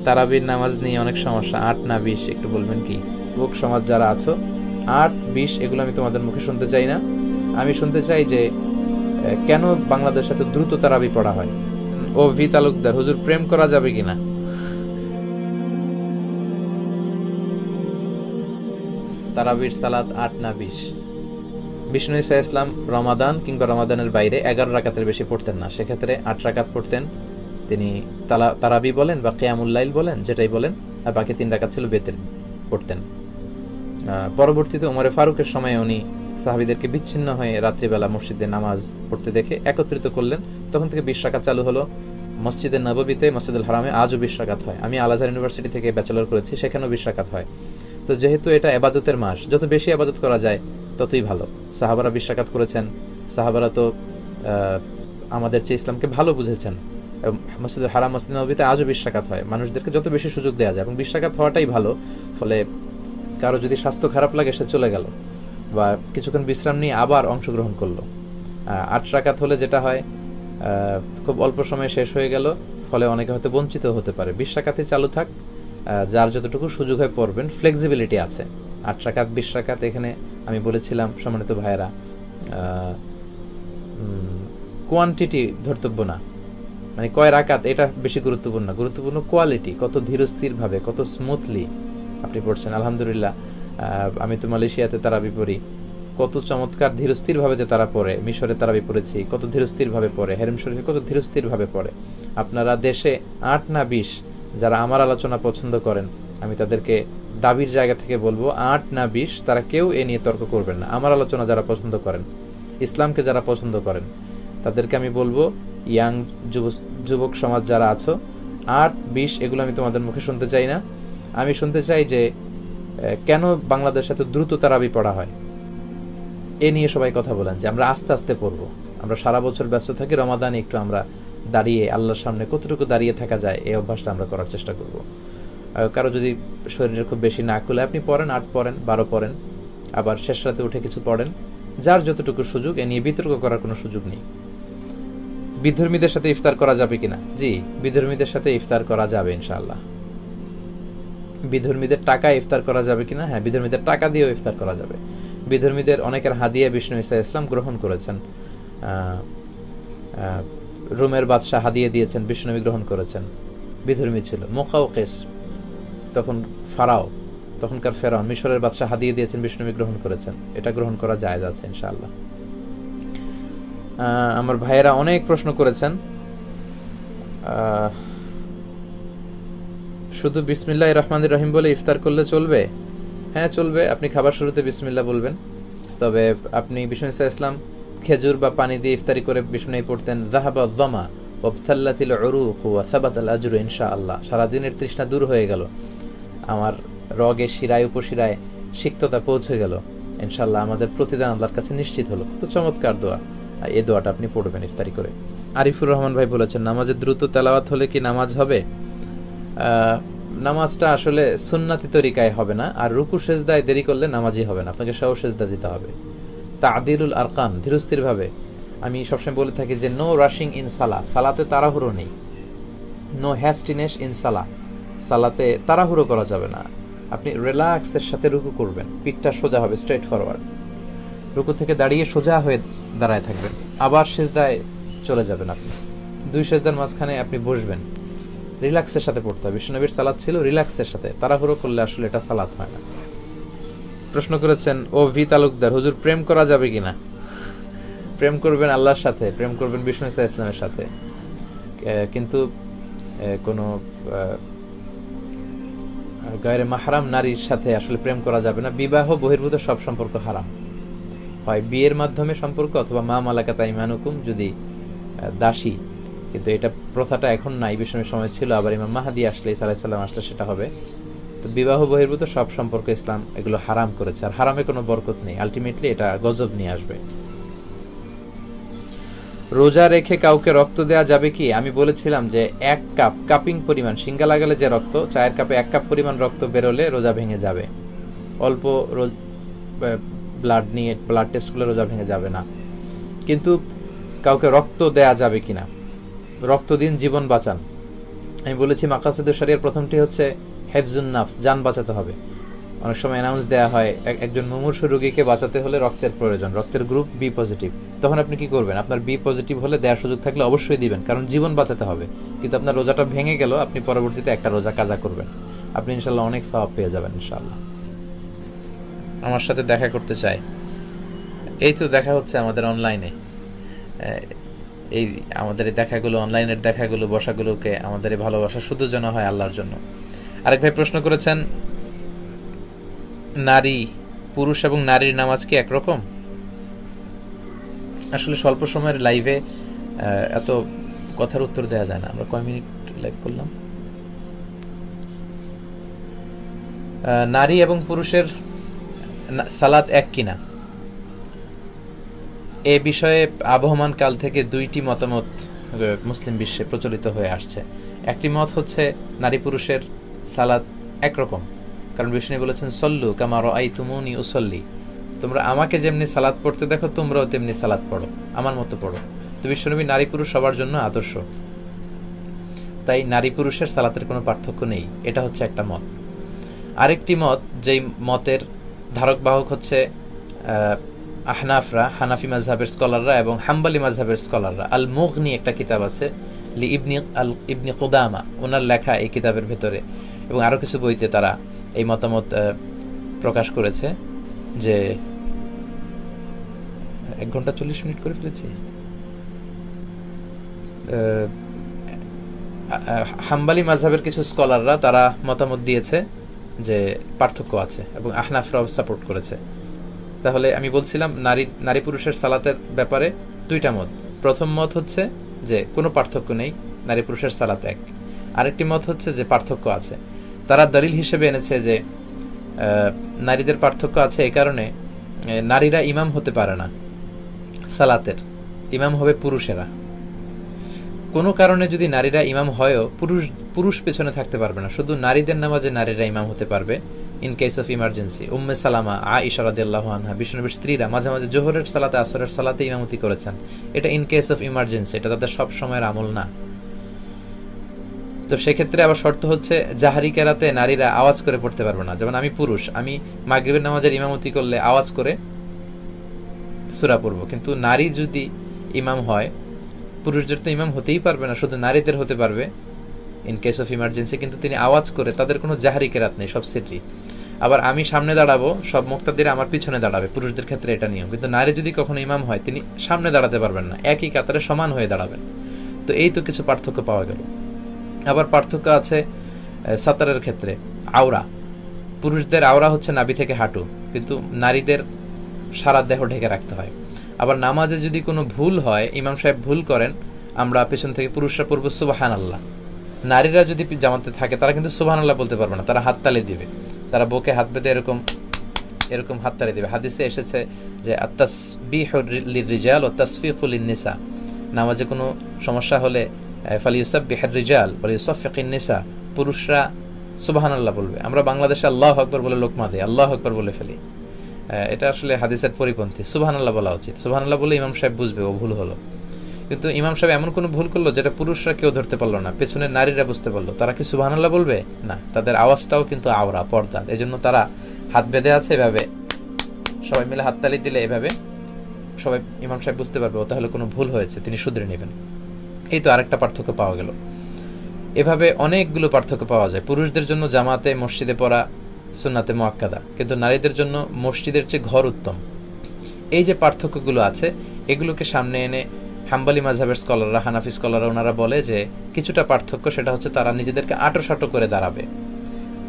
তারাবির নামাজ নিয়ে অনেক সমস্যা, ৮ না ২০ একটু বলবেন কি? যুবক সমাজ যারা আছো, ৮, ২০ এগুলো আমি তোমাদের মুখে শুনতে চাই না। আমি শুনতে চাই যে কেন বাংলাদেশে এত দ্রুত তারাবি পড়া হয়। ও ভি তালুকদার, হুজুর প্রেম করা যাবে কিনা? তারাবির সালাত ৮ না ২০? বিষ্ণু ঈসা ইসলাম রমাদান কিংবা রমাদানের বাইরে ১১ রাকাতের বেশি পড়তেন না, সেক্ষেত্রে ৮ রাকাত পড়তেন। তিনি তারাবি বলেন বা কিয়ামুল লাইল বলেন, যেটাই বলেন, আর বাকি ৩ রাকাত ছিল বেতের পড়তেন। পরবর্তীতে ওমরে ফারুকের সময় উনি সাহাবীদেরকে বিচ্ছিন্ন হয়ে রাত্রিবেলা মসজিদে নামাজ পড়তে দেখে একত্রিত করলেন, তখন থেকে ২০ রাকাত চালু হলো। মসজিদে নববীতে, মসজিদুল হারামে আজও ২০ রাকাত হয়। আমি আল আজহার ইউনিভার্সিটি থেকে ব্যাচেলর করেছি, সেখানেও ২০ রাকাত হয়। তো যেহেতু এটা ইবাদতের মাস, যত বেশি ইবাদত করা যায় ততই ভালো। সাহাবারা ২০ রাকাত করেছেন। সাহাবারা তো আমাদের চেয়ে ইসলামকে ভালো বুঝেছেন। মসজিদুল হারাম, মসজিদ নববীতে আজও ২০ রাকাত হয়। মানুষদেরকে যত বেশি সুযোগ দেওয়া যায়, এবং ২০ রাকাত হওয়াটাই ভালো। ফলে কারো যদি স্বাস্থ্য খারাপ লাগে, সে চলে গেল বা কিছুক্ষণ বিশ্রাম নিয়ে আবার অংশগ্রহণ করলো। ৮ রাকাত হলে যেটা হয়, খুব অল্প সময়ে শেষ হয়ে গেল, ফলে অনেকে হয়তো বঞ্চিত হতে পারে। ২০ রাকাতই চালু থাক, যার যতটুকু সুযোগ হয় পড়বেন, ফ্লেক্সিবিলিটি আছে। ৮ রাকাত ২০ রাকাত, এখানে আমি বলেছিলাম সম্মানিত ভাইয়েরা, কোয়ান্টিটি ধর্তব্য না, মানে কয় রাকাত এটা বেশি গুরুত্বপূর্ণ না, গুরুত্বপূর্ণ কোয়ালিটি, কত ধীরস্থির ভাবে, কত স্মুথলি আপনি পড়ছেন। আলহামদুলিল্লাহ, আমি তো মালয়েশিয়াতে তারাবি পড়ি, কত চমৎকার ধীরস্থির ভাবে যে তারা পড়ে। মিশরে তারাবি পড়েছি, কত ধীরস্থির ভাবে পড়ে। হেরেম শরীফে কত ধীরস্থির ভাবে পড়ে। আপনারা দেশে ৮ না ২০ যারা আমার আলোচনা পছন্দ করেন, আমি তাদেরকে দাবির জায়গা থেকে বলবো, ৮ না ২০ তারা কেউ এ নিয়ে তর্ক করবেন না। আমার আলোচনা যারা পছন্দ করেন, ইসলামকে যারা পছন্দ করেন, তাদেরকে আমি বলবো, ইয়াং যুবক সমাজ যারা আছো, ৮, ২০ এগুলো আমি তোমাদের মুখে শুনতে চাই না। আমি শুনতে চাই যে কেন বাংলাদেশে এত দ্রুত তারাবি পড়া হয়, এ নিয়ে সবাই কথা বলেন, যে আমরা আস্তে আস্তে পড়বো। আমরা সারা বছর ব্যস্ত থাকি, রমাদানে একটু আমরা দাঁড়িয়ে আল্লাহর সামনে কতটুকু দাঁড়িয়ে থাকা যায়, এই অভ্যাসটা আমরা করার চেষ্টা করব। কারো যদি শরীরে খুব বেশি না খুলে, আপনি পড়েন, ৮ পড়েন, ১২ পড়েন, আবার শেষ রাতে উঠে কিছু পড়েন, যার যতটুকু সুযোগ। এ নিয়ে বিতর্ক করার কোনো সুযোগ নেই। বিধর্মীদের সাথে ইফতার করা যাবে কিনা? জি, বিধর্মীদের সাথে ইফতার করা যাবে ইনশাআল্লাহ। বিধর্মীদের টাকায় ইফতার করা যাবে কিনা? হ্যাঁ, বিধর্মীদের টাকা দিয়েও ইফতার করা যাবে। বিধর্মীদের অনেকের হাদিয়া বিষ্ণু ঈসা ইসলাম গ্রহণ করেছেন। রোমের বাদশাহ হাদিয়া দিয়েছেন, বিষ্ণুনবী গ্রহণ করেছেন। বিধর্মী ছিল মুকাউকিস, তখন ফারাও, তখনকার ফেরাউন, মিশরের বাদশাহ হাদিয়া দিয়েছেন, বিষ্ণুনবী গ্রহণ করেছেন। এটা গ্রহণ করা জায়েজ আছে ইনশাআল্লাহ। আমার ভাইয়েরা অনেক প্রশ্ন করেছেন। শুধু বিসমিল্লাহির রহমানির রহিম বলে ইফতার করলে চলবে? হ্যাঁ, চলবে। আপনি খাবার শুরুতে বিসমিল্লাহ বলবেন। তবে আপনি বিষ্ণু ঈসা ইসলাম খেজুর বা পানি দিয়ে ইফতারি করে বিষ্ণু পড়তেন, যাহাবা যামা ওয়াবতাল্লাতিল উরুক ওয়া সাবাতাল আজরু ইনশাআল্লাহ। সারাদিনের তৃষ্ণা দূর হয়ে গেল, আমার রগে শিরায় উপশিরায় সিক্ততা পৌঁছে গেল, ইনশাআল্লাহ আমাদের প্রতিদান আল্লাহর কাছে নিশ্চিত হলো। কত চমৎকার দোয়া! এই দোয়াটা আপনি পড়বেন ইফতারি করে। আরিফুর রহমান ভাই বলেছেন, নামাজে দ্রুত তেলাওয়াত হলে কি নামাজ হবে? নামাজটা আসলে সুন্নাতি তরিকায় হবে না, আর রুকু সেজদায় দেরি করলে নামাজই হবে না, আপনাকে সহ সেজদা দিতে হবে। তা'দিলুল আরকান, ধীরস্থির ভাবে। আমি সবসময় বলে থাকি যে নো রাশিং ইন সালাহ, সালাতে তাড়াহুড়ো নেই। নো হ্যাস্টিনেস ইন সালাহ, সালাতে তাড়াহুড়ো করা যাবে না। আপনি রিল্যাক্সের সাথে রুকু করবেন, পিঠটা সোজা হবে, স্ট্রেট ফরওয়ার্ড। রুকু থেকে দাঁড়িয়ে সোজা হয়ে দাঁড়ায় থাকবেন, আবার সেজদায় চলে যাবেন। আপনি 2 সেজদার মাঝখানে আপনি বসবেন, রিল্যাক্সের সাথে পড়তে হবে। বিষ্ণুনবীর সালাত ছিল রিল্যাক্সের সাথে, তাড়াহুড়ো করলে আসলে এটা সালাত হয় না। প্রশ্ন করেছেন ও ভি তালুকদার, হুজুর প্রেম করা যাবে কিনা? প্রেম করবেন আল্লাহর সাথে, প্রেম করবেন বিষ্ণু ঈসা ইসলামের সাথে, কিন্তু কোনো গায়রে মাহরাম নারীর সাথে আসলে প্রেম করা যাবে না। বিবাহ বহির্ভূত সব সম্পর্ক হারাম, হয় বিয়ের মাধ্যমে সম্পর্ক অথবা মা মালাকাত আইমানুকুম, যদি দাসী। কিন্তু এটা প্রথাটা এখন নাই, বিষ্ণুর সময় ছিল, আবার ইমাম মাহদী আসলে, ঈসা আলাইহিস সালাম আসলে সেটা হবে। তো বিবাহ বহির্ভূত সব সম্পর্ক ইসলাম এগুলো হারাম করেছে, আর হারামে কোনো বরকত নেই, আলটিমেটলি এটা গজব নিয়ে আসবে। রোজা রেখে কাউকে রক্ত দেয়া যাবে কি? আমি বলেছিলাম যে 1 কাপ, কাপিং পরিমাণ, সিঙ্গা লাগালে যে রক্ত, চায়ের কাপে 1 কাপ পরিমাণ রক্ত বেরোলে রোজা ভেঙে যাবে। অল্প ব্লাড নিয়ে ব্লাড টেস্ট করলে রোজা ভেঙে যাবে না। কিন্তু কাউকে রক্ত দেয়া যাবে কিনা? রক্ত দিন, জীবন বাঁচান। আমি বলেছি মাকাসিদুশ শরিয়ার প্রথমটি হচ্ছে হেফজুন নাফস, জান বাঁচাতে হবে। অনেক সময় অ্যানাউন্স দেওয়া হয় একজন মুমূর্ষু রোগীকে বাঁচাতে হলে রক্তের প্রয়োজন, রক্তের গ্রুপ বি পজিটিভ। তখন আপনি কি করবেন? আপনার বি পজিটিভ হলে দেওয়ার সুযোগ থাকলে অবশ্যই দিবেন, কারণ জীবন বাঁচাতে হবে। কিন্তু আপনার রোজাটা ভেঙে গেল, আপনি পরবর্তীতে একটা রোজা কাজা করবেন, আপনি ইনশাল্লাহ অনেক সওয়াব পেয়ে যাবেন ইনশাল্লাহ। আমার সাথে দেখা করতে চাই, এই তো দেখা হচ্ছে আমাদের অনলাইনে। এই আমাদের এই দেখাগুলো, অনলাইনের দেখাগুলো, বসাগুলোকে আমাদের এই ভালোবাসা শুধু যেন হয় আল্লাহর জন্য। আরেক ভাই প্রশ্ন করেছেন, নারী, পুরুষ এবং নারীর নামাজ কি একরকম? আসলে স্বল্প সময়ের লাইভে এত কথার উত্তর দেওয়া যায় না। আমরা কয় মিনিট লাইভ করলাম? নারী এবং পুরুষের সালাত এক কিনা, এ বিষয়ে আবহমান কাল থেকে দুইটি মতামত মুসলিম বিশ্বে প্রচলিত হয়ে আসছে। একটি মত হচ্ছে নারী পুরুষের সালাত একরকম, কারণ বিষ্ণু বলেছেন সল্লু কামা রাআইতুমুনি উসাল্লি, তোমরা আমাকে যেমনি সালাত পড়তে দেখো তোমরাও তেমনি সালাত পড়ো, আমার মতো পড়ো। তো বিশ্বনবী নারী পুরুষ সবার জন্য আদর্শ, তাই নারী পুরুষের সালাতের কোনো পার্থক্য নেই, এটা হচ্ছে একটা মত। আরেকটি মত, যেই মতের ধারক বাহক হচ্ছে আহনাফরা, হানাফি মাযহাবের স্কলাররা এবং হাম্বলি মাযহাবের স্কলাররা। আল মুগনি একটা কিতাব আছে লি ইবনি কুদামা, ওনার লেখা এই কিতাবের ভেতরে এবং আরো কিছু বইতে তারা এই মতামত প্রকাশ করেছে যে 1 ঘন্টা 40 মিনিট করে ফেলেছি। হাম্বলি মাযহাবের কিছু স্কলাররা তারা মতামত দিয়েছে যে পার্থক্য আছে এবং আহনাফরাও সাপোর্ট করেছে। তাহলে আমি বলছিলাম নারী পুরুষের সালাতের ব্যাপারে দুইটা মত। প্রথম মত হচ্ছে যে কোনো পার্থক্য নেই, নারী পুরুষের সালাত এক। আরেকটি মত হচ্ছে যে পার্থক্য আছে। তারা দলিল হিসেবে এনেছে যে নারীদের পার্থক্য আছে এই কারণে নারীরা ইমাম হতে পারে না, সালাতের ইমাম হবে পুরুষেরা। কোনো কারণে যদি নারীরা ইমাম হয়ও পুরুষ পেছনে থাকতে পারবে না, শুধু নারীদের নামাজে নারীরা ইমাম হতে পারবে in case of emergency. Umme Salama, Ayesha রাদিয়াল্লাহু আনহা, বিশ্বনবীর স্ত্রীরা মাঝে মাঝে জোহরের সালাতে আসরের সালাতে ইমামতি করেছেন। এটা ইন কেস অফ ইমার্জেন্সি, এটা তাদের সব সময়ের আমল না। তো সেক্ষেত্রে আবার শর্ত হচ্ছে জাহারি কেরাতে নারীরা আওয়াজ করে পড়তে পারবে না। যেমন আমি পুরুষ, আমি মাগরিবের নামাজের ইমামতি করলে আওয়াজ করে সূরা পড়বো, কিন্তু নারী যদি ইমাম হয়, পুরুষদের তো ইমাম হতেই পারবে না, শুধু নারীদের হতে পারবে ইন কেস অফ ইমার্জেন্সি, কিন্তু তিনি আওয়াজ করে, তাদের কোনো জাহারি কেরাত নেই, সব সিররি। আবার আমি সামনে দাঁড়াবো, সব মুক্তাদির আমার পিছনে দাঁড়াবে, পুরুষদের ক্ষেত্রে এটা নিয়ম। কিন্তু নারী যদি কখনো ইমাম হয়, তিনি সামনে দাঁড়াতে পারবেন না, একই কাতারে সমান হয়ে দাঁড়াবেন। তো এই তো কিছু পার্থক্য পাওয়া গেল। আবার পার্থক্য আছে সাতারের ক্ষেত্রে। আওরা, পুরুষদের আওরা হচ্ছে নাভি থেকে হাঁটু, কিন্তু নারীদের সারা দেহ ঢেকে রাখতে হয়। আবার নামাজে যদি কোনো ভুল হয়, ইমাম সাহেব ভুল করেন, আমরা পেছন থেকে পুরুষরা পড়বো সুবহানাল্লাহ। নারীরা যদি জামাতে থাকে তারা কিন্তু সুবহানাল্লাহ বলতে পারবে না, তারা হাততালি দিবে, তারা বুকে হাত বেঁধে এরকম এরকম হাততালি দিবে। হাদিসে এসেছে যে আত-তাসবিহু লির-রিজাল ওয়া তাসফিকু লিন-নিসা, নামাজে কোনো সমস্যা হলে ফালিউসাব্বিহুর রিজাল ওয়া লিউসাফফিকুন নিসা, পুরুষরা সুবহানাল্লাহ বলবে। আমরা বাংলাদেশে আল্লাহু আকবার বলে লোকমা দেই, আল্লাহু আকবার বলে ফেলি। এটা আসলে হাদিসের পরিপন্থী। সুবহানাল্লাহ বলা উচিত। সুবহানাল্লাহ বলে ইমাম সাহেব বুঝবে ও ভুল হলো। কিন্তু ইমাম সাহেব এমন কোনো ভুল করলো যেটা পুরুষরা কেউ ধরতে পারলো না, পেছনে নারীরা বুঝতে পারলো, তারা কি সুবহানাল্লাহ বলবে না? তাদের আওয়াজটাও কিন্তু আওরা, পর্দা। এজন্য তারা হাত বেঁধে আছে, এভাবে সবাই মিলে হাততালি দিলে এভাবে সবাই ইমাম সাহেব বুঝতে পারবে ও তাহলে কোনো ভুল হয়েছে, তিনি শুধরে নেবেন। এই তো আরেকটা পার্থক্য পাওয়া গেল। এভাবে অনেকগুলো পার্থক্য পাওয়া যায়। পুরুষদের জন্য জামাতে মসজিদে পড়া সুন্নাতে মুআক্কাদা, কিন্তু নারীদের জন্য মসজিদের চেয়ে ঘর উত্তম। এই যে পার্থক্যগুলো আছে, এগুলোকে সামনে এনে হাম্বলি মাযহাবের স্কলাররা, হানাফি স্কলাররা, ওনারা বলে যে কিছুটা পার্থক্য, সেটা হচ্ছে তারা নিজেদেরকে আঁটো-সাঁটো করে দাঁড়াবে,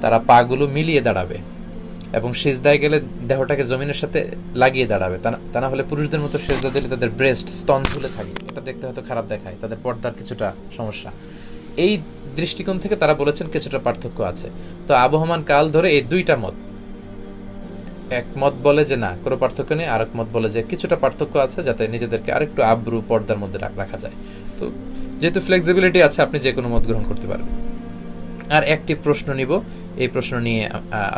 তারা পাগুলো মিলিয়ে দাঁড়াবে এবং সিজদায় গেলে দেহটাকে জমিনের সাথে লাগিয়ে দাঁড়াবে। তা না হলে পুরুষদের মতো সিজদা দিলে তাদের ব্রেস্ট, স্তন ঝুলে থাকে, এটা দেখতে হয়তো খারাপ দেখায়, তাদের পর্দার কিছুটা সমস্যা। এই দৃষ্টিকোণ থেকে তারা বলেছেন কিছুটা পার্থক্য আছে। তো আবহমান কাল ধরে এই দুইটা মত, এক মত বলে যে না কোনো পার্থক্য নেই, আরেক মত বলে যে কিছুটা পার্থক্য আছে, যাতে নিজেদেরকে আরেকটু আব্রু পর্দার মধ্যে রাখা যায়। তো যেহেতু ফ্লেক্সিবিলিটি আছে, আপনি যে কোনো মত গ্রহণ করতে পারবেন। আর একটি প্রশ্ন নিব, এই প্রশ্ন নিয়ে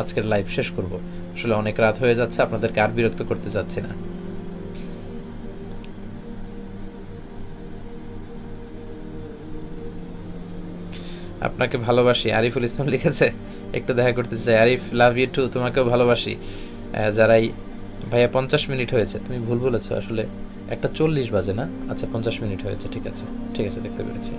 আজকের লাইভ শেষ করব। আসলে অনেক রাত হয়ে যাচ্ছে, আপনাদেরকে আর বিরক্ত করতে চাচ্ছি না। আপনাকে ভালোবাসি, আরিফুল ইসলাম লিখেছে, একটু দেখা করতে চাই। আরিফ, লাভ ইউ টু, তোমাকেও ভালোবাসি। যারাই ভাইয়া 50 মিনিট হয়েছে, তুমি ভুল বলেছো আসলে, 1:40 বাজে না, আচ্ছা 50 মিনিট হয়েছে, ঠিক আছে ঠিক আছে, দেখতে পেরেছি।